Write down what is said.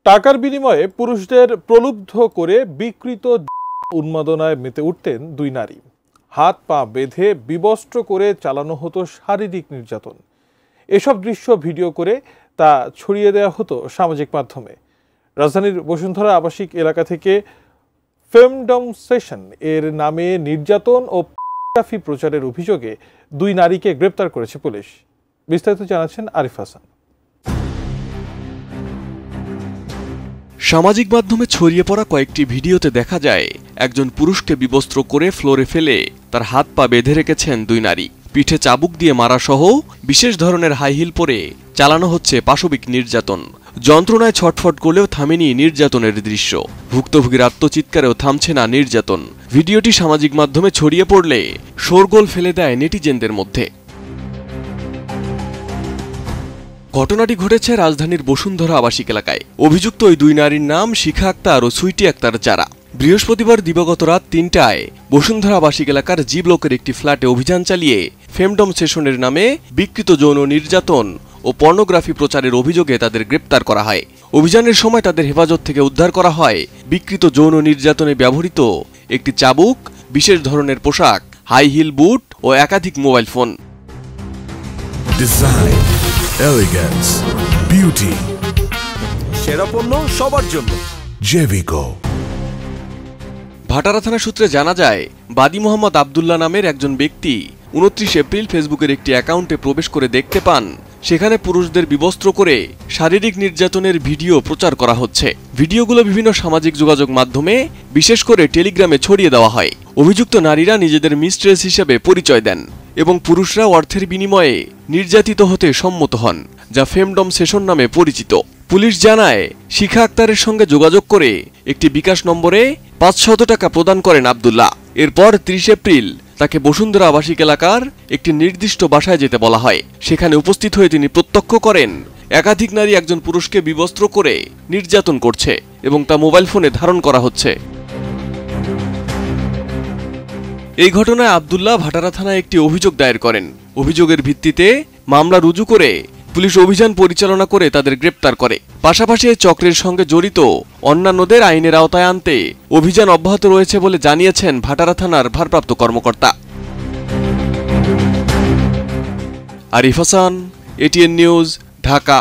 টাকার বিনিময়ে পুরুষদের প্রলুব্ধ করে বিকৃত উন্মাদনায় মেতে উঠতেন দুই নারী। হাত পা বেঁধে বিবস্ত্র করে চালানো হতো শারীরিক নির্যাতন। এসব দৃশ্য ভিডিও করে তা ছড়িয়ে দেওয়া হতো সামাজিক মাধ্যমে। রাজধানীর বসুন্ধরা আবাসিক এলাকা থেকে ফেমডম সেশন এর নামে নির্যাতন ও পর্নোগ্রাফি প্রচারের অভিযোগে দুই নারীকে গ্রেপ্তার করেছে পুলিশ। বিস্তারিত জানাচ্ছেন আরিফ হাসান। সামাজিক মাধ্যমে ছড়িয়ে পড়া কয়েকটি ভিডিওতে দেখা যায় একজন পুরুষকে বিবস্ত্র করে ফ্লোরে ফেলে তার হাত পা বেঁধে রেখেছেন দুই নারী। পিঠে চাবুক দিয়ে মারা সহ বিশেষ ধরনের হাই হিল পরে চালানো হচ্ছে পাশবিক নির্যাতন। যন্ত্রণায় ছটফট করলেও থামেনি নির্যাতনের দৃশ্য। ভুক্তভোগীর আত্মচিৎকারেও থামছে না নির্যাতন। ভিডিওটি সামাজিক মাধ্যমে ছড়িয়ে পড়লে শোরগোল ফেলে দেয় নেটিজেনদের মধ্যে। ঘটনাটি ঘটেছে রাজধানীর বসুন্ধরা আবাসিক এলাকায়। অভিযুক্ত ওই দুই নারীর নাম শিখা আক্তার ও সুইটি আক্তার যারা। বৃহস্পতিবার দিবাগত রাত ৩টায় বসুন্ধরা আবাসিক এলাকার জি ব্লকের একটি ফ্ল্যাটে অভিযান চালিয়ে ফেমডম সেশনের নামে বিকৃত যৌন নির্যাতন ও পর্নোগ্রাফি প্রচারের অভিযোগে তাদের গ্রেপ্তার করা হয়। অভিযানের সময় তাদের হেফাজত থেকে উদ্ধার করা হয় বিকৃত যৌন নির্যাতনে ব্যবহৃত একটি চাবুক, বিশেষ ধরনের পোশাক, হাই হিল বুট ও একাধিক mobile phone. Design, elegance, beauty, সেরা পণ্য সবার জন্য জেভিকো। ভাটারা থানা সূত্রে জানা যায়, বাদী মোহাম্মদ আবদুল্লাহ নামের একজন ব্যক্তি ২৯ এপ্রিল ফেসবুকের একটি অ্যাকাউন্টে প্রবেশ করে দেখতে পান সেখানে পুরুষদের বিবস্ত্র করে শারীরিক নির্যাতনের ভিডিও প্রচার করা হচ্ছে। ভিডিওগুলো বিভিন্ন সামাজিক যোগাযোগ মাধ্যমে, বিশেষ করে টেলিগ্রামে ছড়িয়ে দেওয়া হয়। অভিযুক্ত নারীরা নিজেদের মিস্ট্রেস হিসেবে পরিচয় দেন এবং পুরুষরা অর্থের বিনিময়ে নির্যাতিত হতে সম্মত হন, যা ফেমডম সেশন নামে পরিচিত। পুলিশ জানায়, শিখা আক্তারের সঙ্গে যোগাযোগ করে একটি বিকাশ নম্বরে ৫০০ টাকা প্রদান করেন আবদুল্লাহ। এরপর ৩০ এপ্রিল তাকে বসুন্ধরা আবাসিক এলাকার একটি নির্দিষ্ট বাসায় যেতে বলা হয়। সেখানে উপস্থিত হয়ে তিনি প্রত্যক্ষ করেন একাধিক নারী একজন পুরুষকে বিবস্ত্র করে নির্যাতন করছে এবং তা মোবাইল ফোনে ধারণ করা হচ্ছে। এই ঘটনায় আবদুল্লাহ ভাটারা থানায় একটি অভিযোগ দায়ের করেন। অভিযোগের ভিত্তিতে মামলা রুজু করে পুলিশ অভিযান পরিচালনা করে তাদের গ্রেপ্তার করে। পাশাপাশি এই চক্রের সঙ্গে জড়িত অন্যান্যদের আইনের আওতায় আনতে অভিযান অব্যাহত রয়েছে বলে জানিয়েছেন ভাটারা থানার ভারপ্রাপ্ত কর্মকর্তা। Arif Hasan, ATN news, Dhaka.